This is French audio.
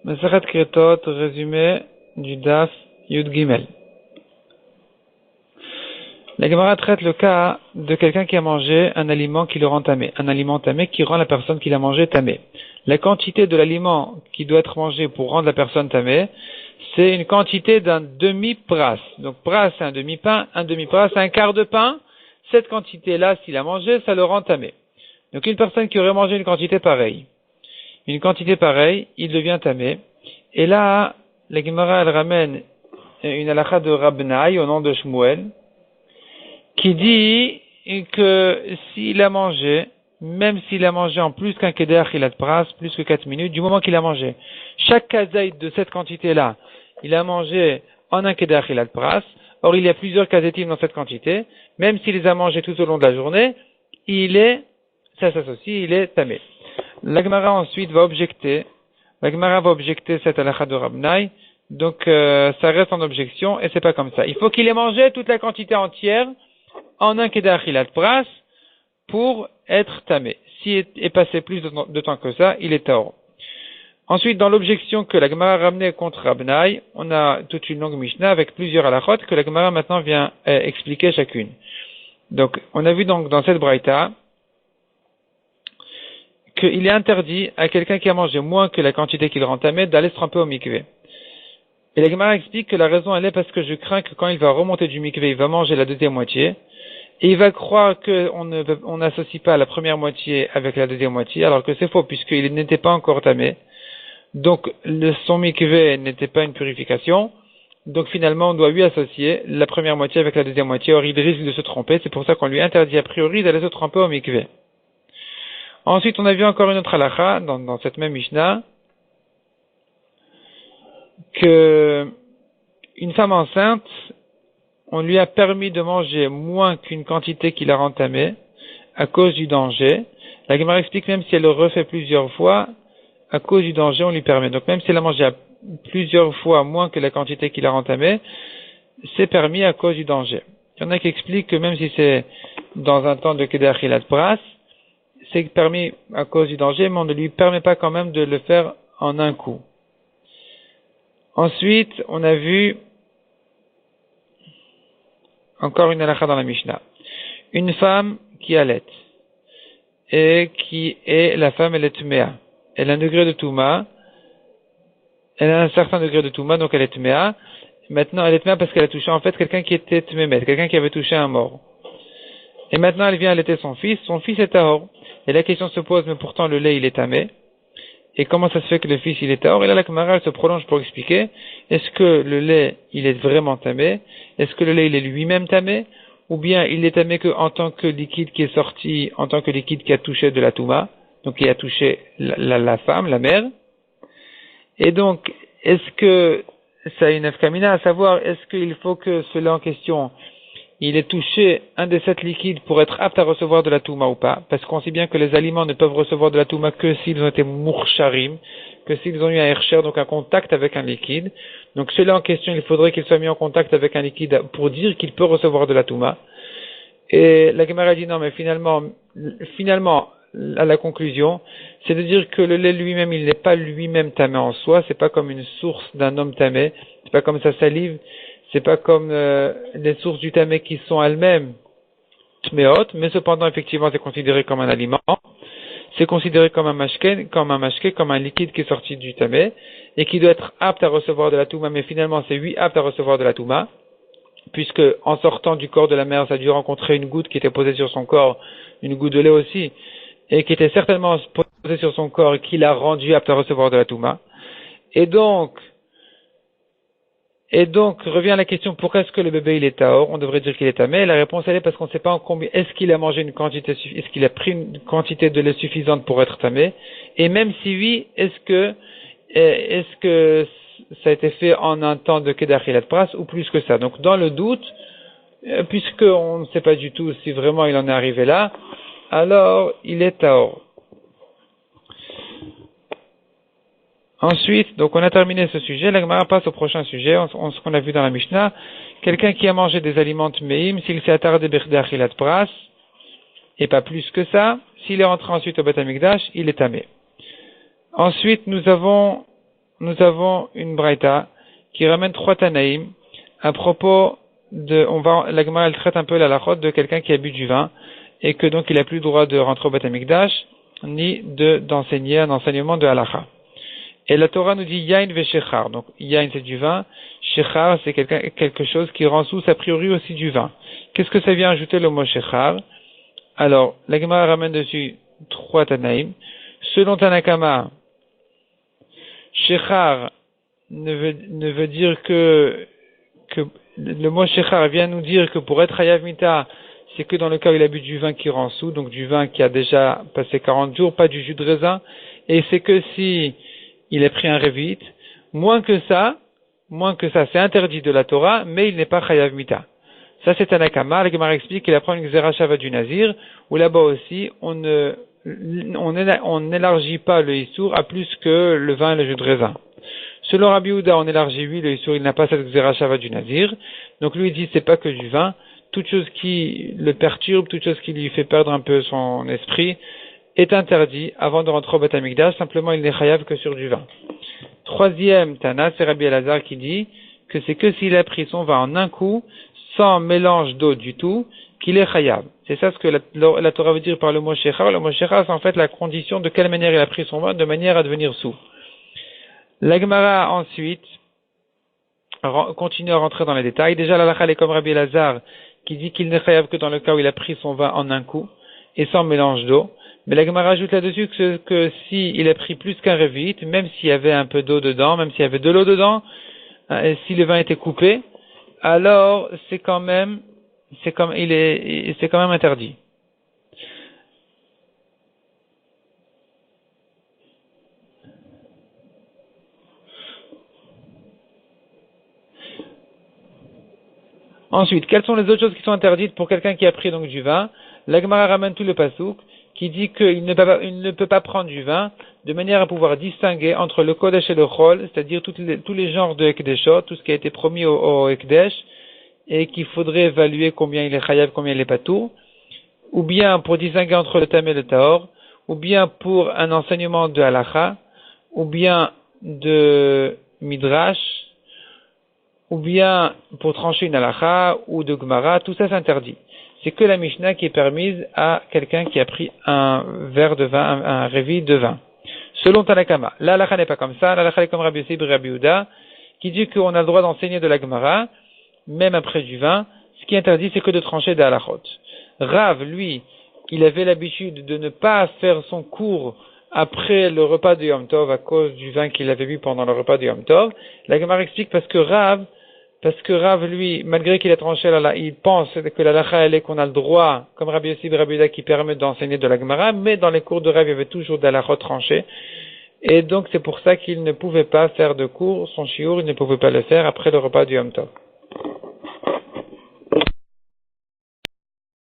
Masechet Kretot, résumé du Daf Yud Gimel. La Gemara traite le cas de quelqu'un qui a mangé un aliment qui le rend tamé, un aliment tamé qui rend la personne qui l'a mangé tamé. La quantité de l'aliment qui doit être mangé pour rendre la personne tamé, c'est une quantité d'un demi-pras. Donc pras c'est un demi-pain, un demi-pras c'est un quart de pain. Cette quantité-là, s'il a mangé, ça le rend tamé. Donc une personne qui aurait mangé une quantité pareille, il devient tamé. Et là, la Gemara elle ramène une halakha de Rabnaï au nom de Shmuel, qui dit que s'il a mangé, même s'il a mangé en plus qu'un keder chilat pras, plus que 4 minutes, du moment qu'il a mangé, chaque kazaït de cette quantité-là, il a mangé en un keder chilat pras. Or, il y a plusieurs kazetim dans cette quantité, même s'il les a mangés tout au long de la journée, ça s'associe, il est tamé. La Gemara ensuite va objecter cette halakha de Rabnaï, donc ça reste en objection et c'est pas comme ça. Il faut qu'il ait mangé toute la quantité entière en un keder chilat pras pour être tamé. S'il est passé plus de temps que ça, il est taor. Ensuite, dans l'objection que la Gemara ramenait contre Rabnaï, on a toute une longue Mishnah avec plusieurs halachot que la Gemara maintenant vient expliquer chacune. Donc, on a vu donc dans cette braïta qu'il est interdit à quelqu'un qui a mangé moins que la quantité qu'il rend tamé d'aller se tremper au mikvé. Et la Gemara explique que la raison elle est parce que je crains que quand il va remonter du mikvé, il va manger la deuxième moitié, et il va croire qu'on n'associe pas la première moitié avec la deuxième moitié, alors que c'est faux, puisqu'il n'était pas encore tamé. Donc, son mikvé n'était pas une purification. Donc, finalement, on doit lui associer la première moitié avec la deuxième moitié. Or, il risque de se tromper. C'est pour ça qu'on lui interdit a priori d'aller se tremper au mikvé. Ensuite, on a vu encore une autre halakha dans cette même Mishnah, que une femme enceinte, on lui a permis de manger moins qu'une quantité qui l'a entamée à cause du danger. La Gemara explique même si elle le refait plusieurs fois, à cause du danger, on lui permet. Donc même si elle a mangé plusieurs fois moins que la quantité qu'il a entamée, c'est permis à cause du danger. Il y en a qui expliquent que même si c'est dans un temps de keder chilat pras, c'est permis à cause du danger, mais on ne lui permet pas quand même de le faire en un coup. Ensuite, on a vu encore une halakha dans la Mishnah. Une femme qui allait et la femme elle est tméa. Elle a un degré de touma. Elle a un certain degré de touma, donc elle est tméa. Maintenant, elle est tméa parce qu'elle a touché en fait quelqu'un qui était tmémet, quelqu'un qui avait touché un mort. Et maintenant, elle vient allaiter son fils. Son fils est tahor. Et la question se pose, mais pourtant le lait il est tamé. Et comment ça se fait que le fils il est tahor? Et là, la Gemara se prolonge pour expliquer. Est-ce que le lait il est vraiment tamé? Est-ce que le lait il est lui-même tamé? Ou bien il est tamé que en tant que liquide qui est sorti, en tant que liquide qui a touché de la touma, donc qui a touché la femme, la mère. Et donc, est-ce que ça a une afkamina, à savoir, est-ce qu'il faut que cela en question, il ait touché un des 7 liquides pour être apte à recevoir de la touma ou pas? Parce qu'on sait bien que les aliments ne peuvent recevoir de la touma que s'ils ont été moursharim, que s'ils ont eu un hersher, donc un contact avec un liquide. Donc cela en question, il faudrait qu'il soit mis en contact avec un liquide pour dire qu'il peut recevoir de la touma. Et la Gemara dit non, mais finalement, à la conclusion, c'est de dire que le lait lui-même, il n'est pas lui-même tamé en soi, c'est pas comme une source d'un homme tamé, c'est pas comme sa salive, c'est pas comme les sources du tamé qui sont elles-mêmes tméot, mais cependant, effectivement, c'est considéré comme un aliment, c'est considéré comme un mashké, comme un liquide qui est sorti du tamé, et qui doit être apte à recevoir de la touma, mais finalement, c'est lui apte à recevoir de la touma, puisque en sortant du corps de la mère, ça a dû rencontrer une goutte qui était posée sur son corps, une goutte de lait aussi, et qui était certainement posée sur son corps et qui l'a rendu apte à recevoir de la touma. Et donc, revient la question, pourquoi est-ce que le bébé il est tahor? On devrait dire qu'il est tamé. La réponse elle est parce qu'on ne sait pas en combien, est-ce qu'il a mangé est-ce qu'il a pris une quantité de lait suffisante pour être tamé? Et même si oui, est-ce que ça a été fait en un temps de keder chilat pras ou plus que ça? Donc dans le doute, puisqu'on ne sait pas du tout si vraiment il en est arrivé là, alors il est tahor. Ensuite, donc on a terminé ce sujet, la Gemara passe au prochain sujet, ce qu'on a vu dans la Mishnah. Quelqu'un qui a mangé des aliments tmeim, s'il s'est attardé b'chedei achilat pras, et pas plus que ça, s'il est rentré ensuite au Beth Amikdash, il est tamé. Ensuite, nous avons nous avons une braïta qui ramène 3 Tanaïm à propos de, la Gemara elle traite un peu la halachot de quelqu'un qui a bu du vin et que donc il n'a plus le droit de rentrer au Beth Amikdash ni d'enseigner un enseignement de halacha. Et la Torah nous dit yain veshechar. Donc yain c'est du vin, shechar c'est quelque chose qui rend sous a priori aussi du vin. Qu'est-ce que ça vient ajouter le mot shechar? Alors la Gemara ramène dessus 3 Tanaïm. Selon Tanakama, shechar ne veut dire que le mot shechar vient nous dire que pour être hayav mita, c'est que dans le cas où il a bu du vin qui rend sous, donc du vin qui a déjà passé 40 jours, pas du jus de raisin, et c'est que si il a pris un révite, moins que ça, c'est interdit de la Torah, mais il n'est pas chayav mita. Ça c'est Tanakama, la Gemara explique qu'il apprend une xerashava du Nazir, où là-bas aussi, on n'élargit pas le issour à plus que le vin et le jus de raisin. Selon Rabbi Yehuda, on élargit, oui, le issour, il n'a pas cette xerashava du Nazir, donc lui il dit c'est pas que du vin, toute chose qui le perturbe, toute chose qui lui fait perdre un peu son esprit, est interdit avant de rentrer au Beth Amikdash, simplement il n'est chayav que sur du vin. 3e Tana, c'est Rabbi Elazar qui dit que c'est que s'il a pris son vin en un coup, sans mélange d'eau du tout, qu'il est chayav. C'est ça ce que la Torah veut dire par le mot shechar. Le mot shechar, c'est en fait la condition de quelle manière il a pris son vin, de manière à devenir sous. La Gemara ensuite continue à rentrer dans les détails. Déjà, la halakha est comme Rabbi Elazar, qui dit qu'il n'est chayav que dans le cas où il a pris son vin en un coup, et sans mélange d'eau. Mais la Gemara ajoute là-dessus que s'il a pris plus qu'un révite, même s'il y avait un peu d'eau dedans, même s'il y avait de l'eau dedans, et si le vin était coupé, alors c'est quand même interdit. Ensuite, quelles sont les autres choses qui sont interdites pour quelqu'un qui a pris donc du vin? La Gemara ramène tout le pasouk qui dit qu'il ne peut pas prendre du vin de manière à pouvoir distinguer entre le kodesh et le chol, c'est-à-dire tous les genres de ekdeshot, tout ce qui a été promis au ekdesh, et qu'il faudrait évaluer combien il est chayav, combien il est patour, ou bien pour distinguer entre le tam et le tahor, ou bien pour un enseignement de halacha, ou bien de midrash, ou bien pour trancher une halacha, ou de gemara, tout ça s'interdit. C'est que la Mishnah qui est permise à quelqu'un qui a pris un verre de vin, un révi de vin. Selon Tanakama, la halacha n'est pas comme ça, la halacha est comme Rabbi Yossi et Rabbi Yehuda, qui dit qu'on a le droit d'enseigner de la gemara, même après du vin. Ce qui est interdit, c'est que de trancher des halachot. Rav, lui, il avait l'habitude de ne pas faire son cours après le repas de Yom Tov à cause du vin qu'il avait bu pendant le repas de Yom Tov. La Gemara explique parce que Rav, lui, malgré qu'il a tranché il pense que la lacha, elle est qu'on a le droit, comme Rabbi Yossi et Rabbi Yehuda, qui permet d'enseigner de la Gemara, mais dans les cours de Rav, il y avait toujours des halachot tranchés. Et donc, c'est pour ça qu'il ne pouvait pas faire de cours, son shiur, il ne pouvait pas le faire après le repas du Yom Tov.